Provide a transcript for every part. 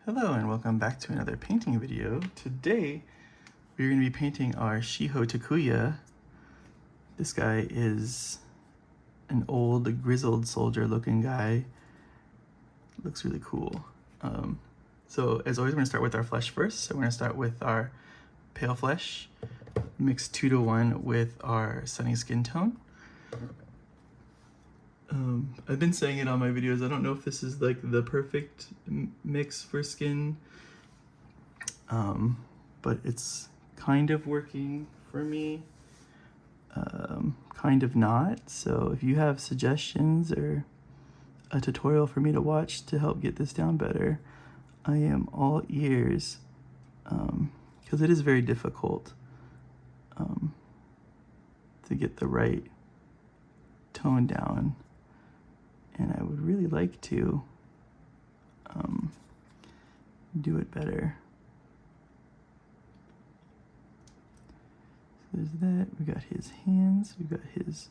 Hello and welcome back to another painting video. Today we're going to be painting our Shiho Takuya. This guy is an old grizzled soldier looking guy. Looks really cool. So as always, we're going to start with our flesh first. So we're going to start with our pale flesh, mix 2:1 with our sunny skin tone. I've been saying it on my videos. I don't know if this is like the perfect mix for skin, but it's kind of working for me, kind of not. So if you have suggestions or a tutorial for me to watch to help get this down better, I am all ears, because it is very difficult to get the right tone down. And I would really like to do it better. So there's that. We got his hands. We got his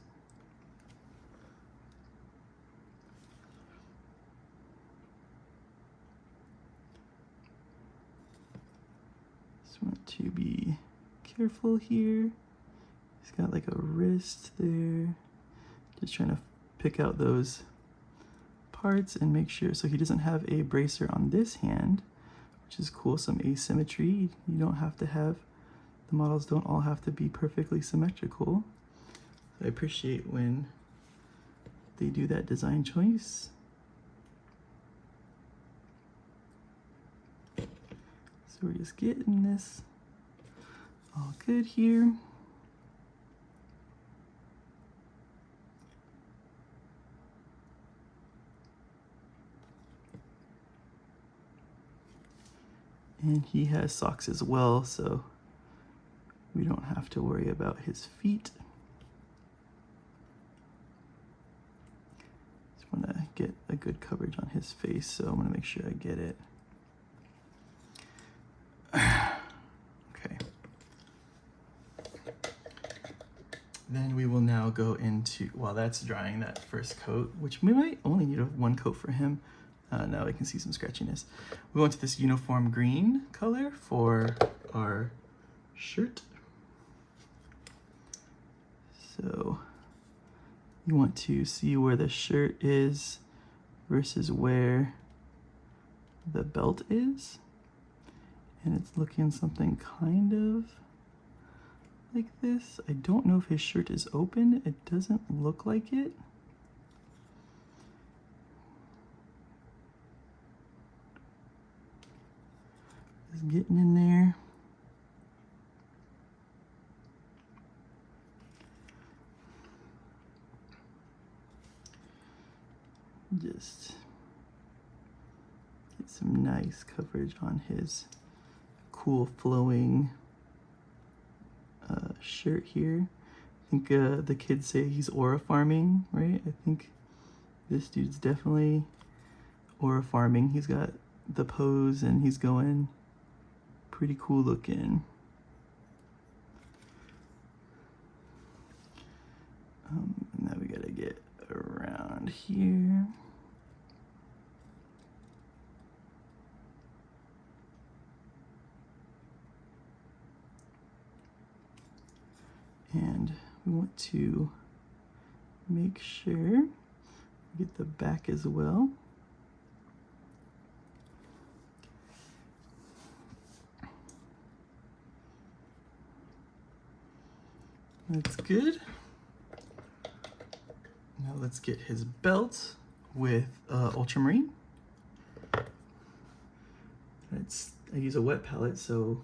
just want to be careful here. He's got like a wrist there. Just trying to pick out those parts and make sure so he doesn't have a bracer on this hand, which is cool. Some asymmetry. You don't have to have, the models don't all have to be perfectly symmetrical. I appreciate when they do that design choice. So we're just getting this all good here. And he has socks as well, so we don't have to worry about his feet. Just want to get a good coverage on his face, so I'm going to make sure I get it. Okay. Then we will now go into, while that's drying, that first coat, which we might only need one coat for him. Now I can see some scratchiness. We went to this uniform green color for our shirt. So you want to see where the shirt is versus where the belt is. And it's looking something kind of like this. I don't know if his shirt is open. It doesn't look like it. Getting in there. Just get some nice coverage on his cool flowing shirt here. I think the kids say he's aura farming, right? I think this dude's definitely aura farming. He's got the pose and he's going pretty cool looking. Now we gotta get around here. And we want to make sure we get the back as well. That's good. Now let's get his belt with ultramarine. I use a wet palette, so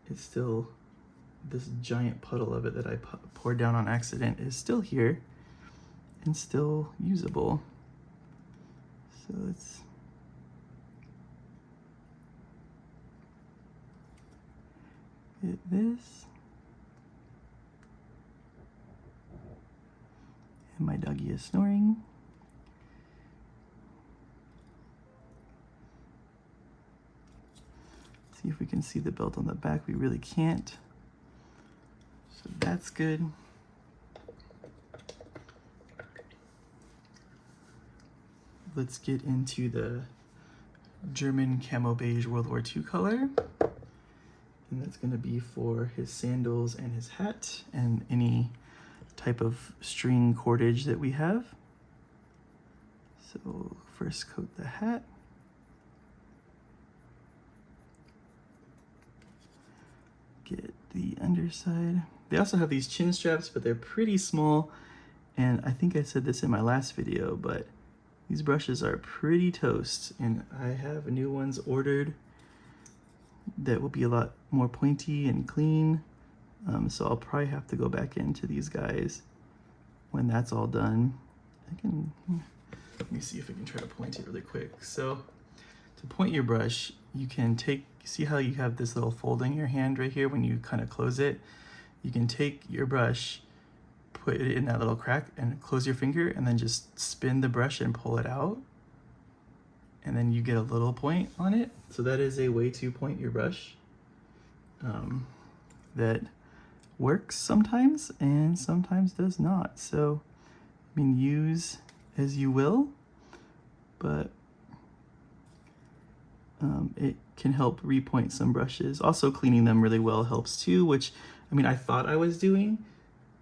it's still, this giant puddle of it that I poured down on accident is still here and still usable. So let's get this. And my doggy is snoring. See if we can see the belt on the back. We really can't. So that's good. Let's get into the German camo beige World War II color. And that's going to be for his sandals and his hat and any type of string cordage that we have. So first coat the hat. Get the underside. They also have these chin straps, but they're pretty small. And I think I said this in my last video, but these brushes are pretty toast, and I have new ones ordered that will be a lot more pointy and clean. So I'll probably have to go back into these guys when that's all done. Let me see if I can try to point it really quick. So to point your brush, you can see how you have this little fold in your hand right here when you kind of close it? You can take your brush, put it in that little crack and close your finger, and then just spin the brush and pull it out. And then you get a little point on it. So that is a way to point your brush that works sometimes and sometimes does not. So, I mean, use as you will, but it can help repoint some brushes. Also, cleaning them really well helps too, which, I mean, I thought I was doing,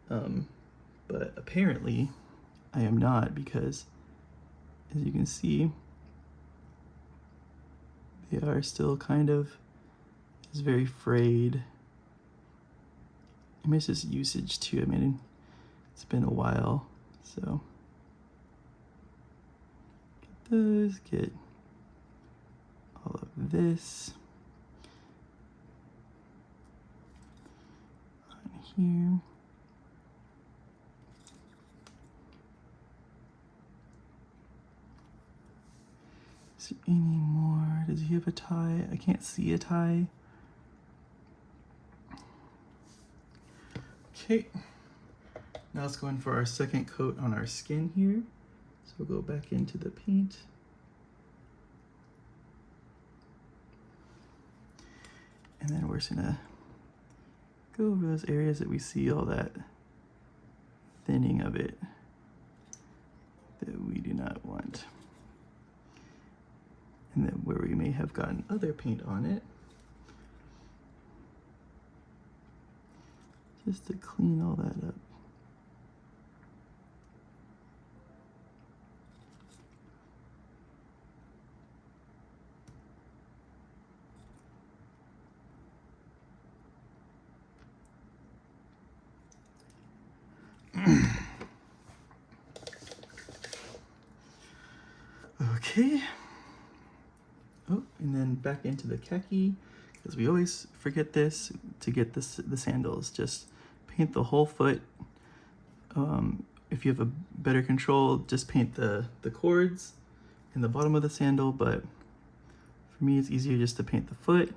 but apparently I am not, because as you can see, they are still kind of just very frayed. I miss this usage too. I mean, it's been a while, so get those, get all of this on here. Is there any more? Does he have a tie? I can't see a tie. Okay, now let's go in for our second coat on our skin here. So we'll go back into the paint. And then we're just gonna go over those areas that we see all that thinning of it that we do not want. And then where we may have gotten other paint on it, just to clean all that up. Okay. Oh, and then back into the khaki, because we always forget this, to get the sandals. Just paint the whole foot. If you have a better control, just paint the cords in the bottom of the sandal, but for me it's easier just to paint the foot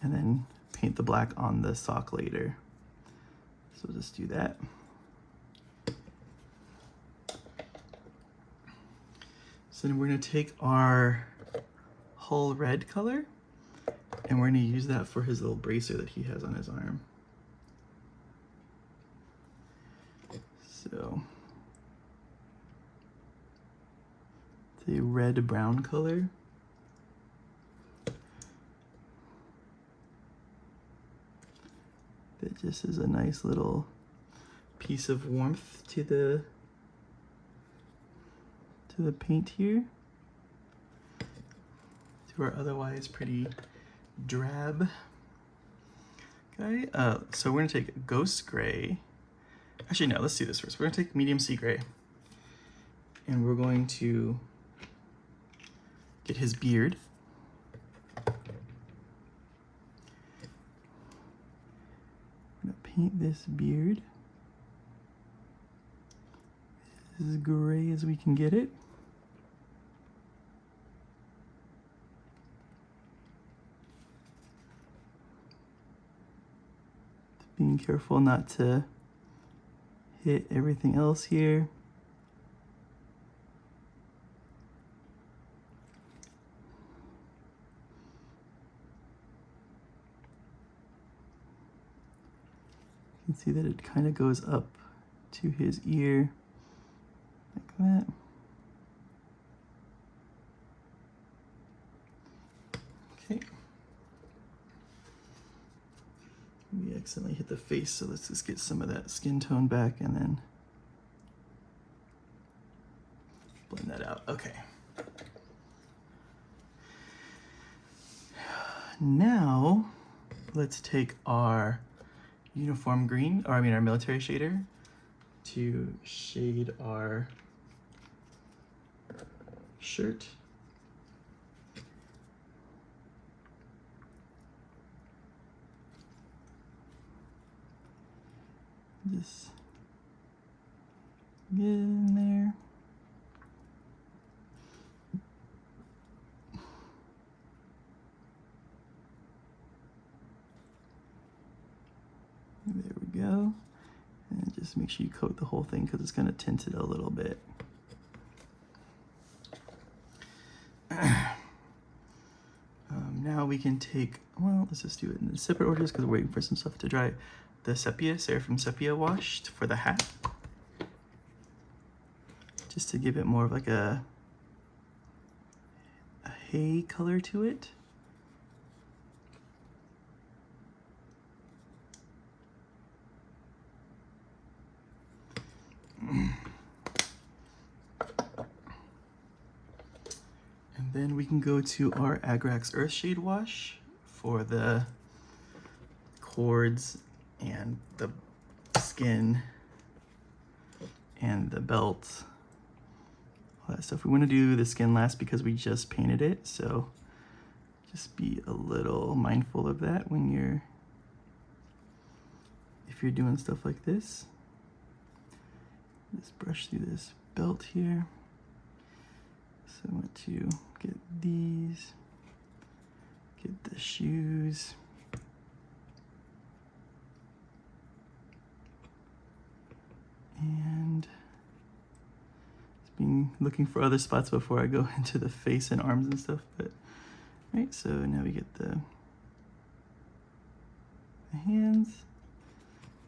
and then paint the black on the sock later. So we'll just do that. So then we're going to take our hull red color and we're going to use that for his little bracer that he has on his arm. So it's a red brown color. That just is a nice little piece of warmth to the paint here, to our otherwise pretty drab guy. So we're gonna take Ghost Gray. Actually, no, let's do this first. We're gonna take Medium Sea Gray, and we're going to get his beard. I'm gonna paint this beard as gray as we can get it. Being careful not to hit everything else here. You can see that it kind of goes up to his ear like that. Okay. We accidentally hit the face, so let's just get some of that skin tone back and then blend that out. Okay. Now, let's take our uniform green, or I mean our military shader, to shade our shirt. Just get in there. There we go. And just make sure you coat the whole thing because it's going to tint it a little bit. Now we can take, well, let's just do it in separate orders because we're waiting for some stuff to dry. The sepia, Seraphim sepia wash for the hat. Just to give it more of like a hay color to it. And then we can go to our Agrax Earthshade wash for the cords and the skin and the belt, all that stuff. We want to do the skin last because we just painted it, so just be a little mindful of that when if you're doing stuff like this. Just brush through this belt here. So I want to get these, get the shoes. And just been looking for other spots before I go into the face and arms and stuff, but right, so now we get the hands.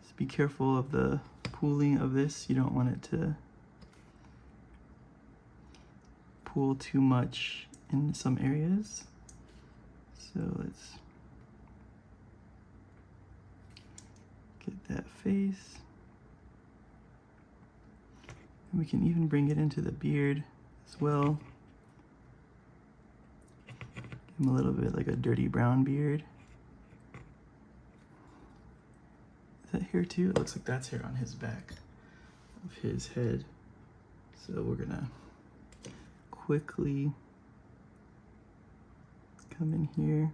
Just be careful of the pooling of this. You don't want it to pool too much in some areas. So let's get that face. And we can even bring it into the beard as well. Give him a little bit like a dirty brown beard. Is that hair too? It looks like that's hair on his back of his head. So we're gonna quickly come in here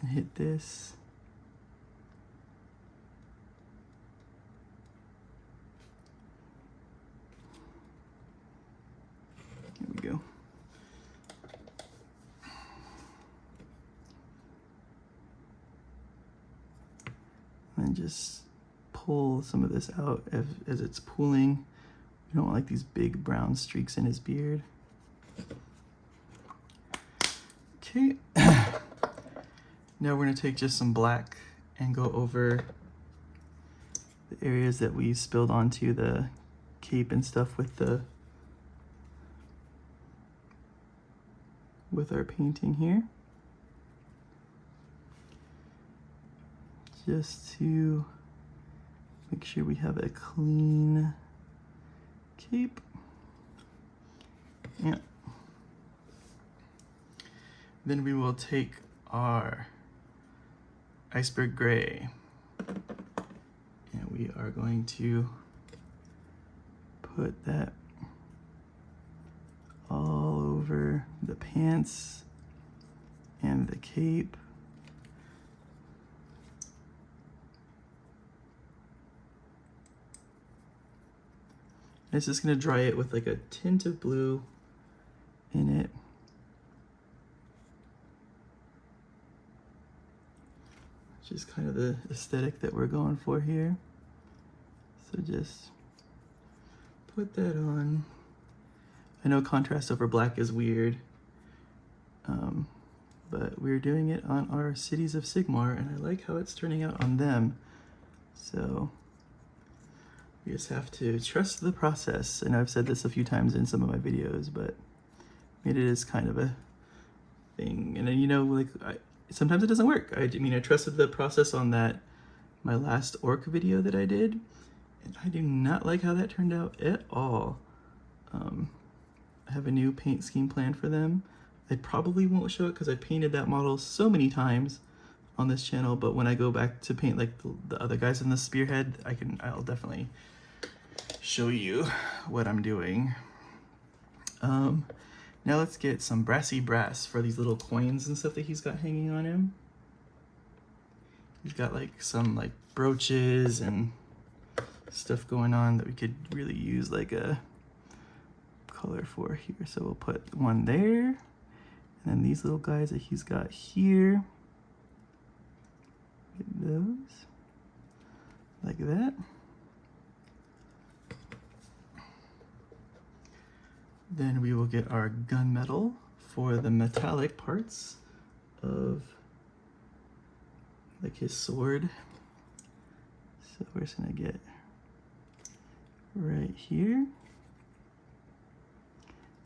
and hit this. Here we go. And just pull some of this out as it's pooling. We don't want like these big brown streaks in his beard. Okay. Now we're gonna take just some black and go over the areas that we spilled onto the cape and stuff with our painting here. Just to make sure we have a clean cape. Yeah. Then we will take our iceberg gray and we are going to put that all over the pants and the cape. And it's just gonna dry it with like a tint of blue in it. Which is kind of the aesthetic that we're going for here. So just put that on. I know contrast over black is weird, but we're doing it on our Cities of Sigmar, and I like how it's turning out on them. So we just have to trust the process. And I've said this a few times in some of my videos, but it is kind of a thing. And then, you know, like sometimes it doesn't work. I mean, I trusted the process on that, my last orc video that I did, and I do not like how that turned out at all. I have a new paint scheme planned for them. I probably won't show it because I painted that model so many times on this channel, but when I go back to paint like the other guys in the spearhead, I'll definitely show you what I'm doing. Now let's get some brassy brass for these little coins and stuff that he's got hanging on him. He's got like some like brooches and stuff going on that we could really use like a color for here. So we'll put one there, and then these little guys that he's got here, get those like that. Then we will get our gunmetal for the metallic parts of like his sword. So we're just gonna get right here.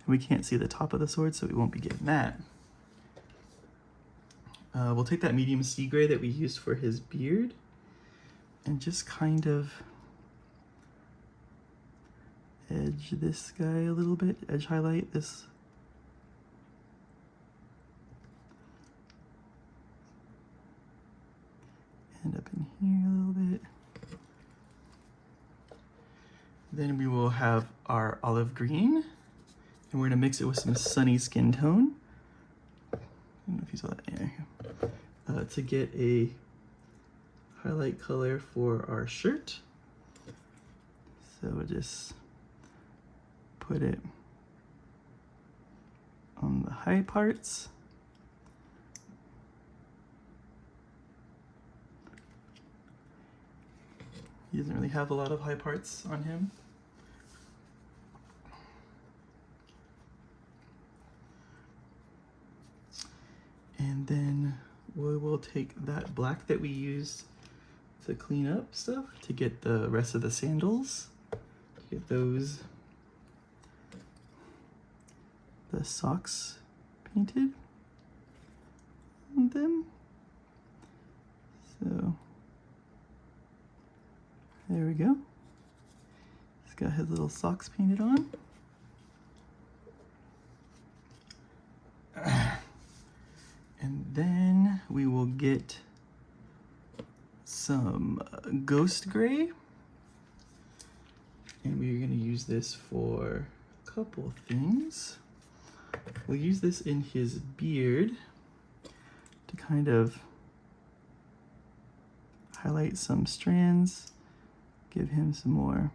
We can't see the top of the sword, so we won't be getting that. We'll take that medium sea gray that we used for his beard and just kind of edge this guy a little bit, edge highlight this. And up in here a little bit. Then we will have our olive green, and we're gonna mix it with some sunny skin tone. I don't know if you saw that. Yeah, to get a highlight color for our shirt. So we'll just put it on the high parts. He doesn't really have a lot of high parts on him. And then we will take that black that we used to clean up stuff to get the rest of the sandals, get those, the socks painted on them. So there we go. He's got his little socks painted on. And then we will get some ghost gray. And we're gonna use this for a couple things. We'll use this in his beard to kind of highlight some strands, give him some more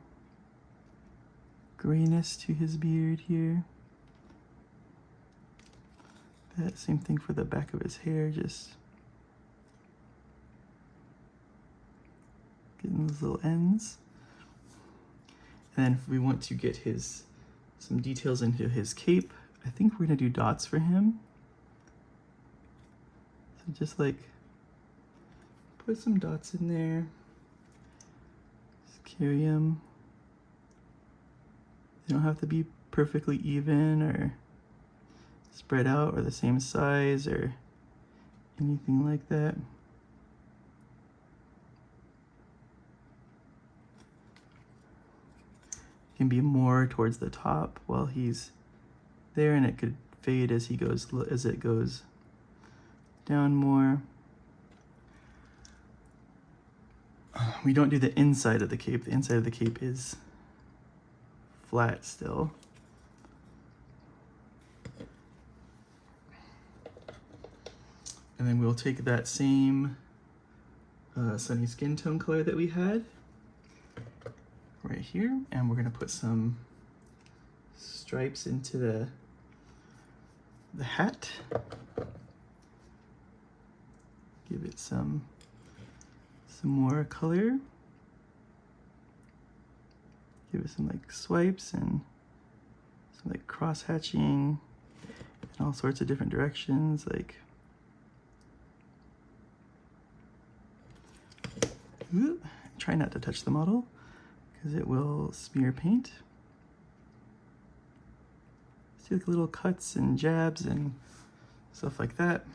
grayness to his beard here. That same thing for the back of his hair, just getting those little ends. And then if we want to get some details into his cape, I think we're gonna do dots for him. So just like put some dots in there. Just carry him. They don't have to be perfectly even or spread out or the same size or anything like that. It can be more towards the top while he's there, and it could fade as it goes down more. We don't do the inside of the cape. The inside of the cape is flat still. And then we'll take that same sunny skin tone color that we had right here, and we're gonna put some stripes into the hat. Give it some more color. Give it some like swipes and some like cross hatching in all sorts of different directions, like try not to touch the model because it will smear paint. See like little cuts and jabs and stuff like that.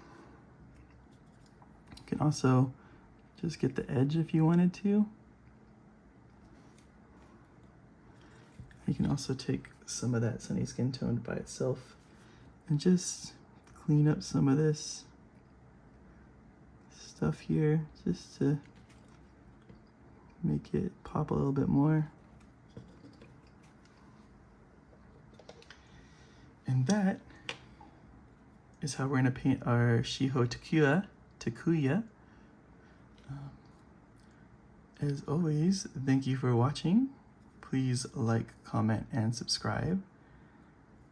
You can also just get the edge if you wanted to. You can also take some of that sunny skin tone by itself and just clean up some of this stuff here just to make it pop a little bit more. And that is how we're gonna paint our Shiho Takuya. As always, thank you for watching. Please like, comment, and subscribe.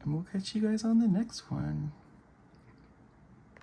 And we'll catch you guys on the next one.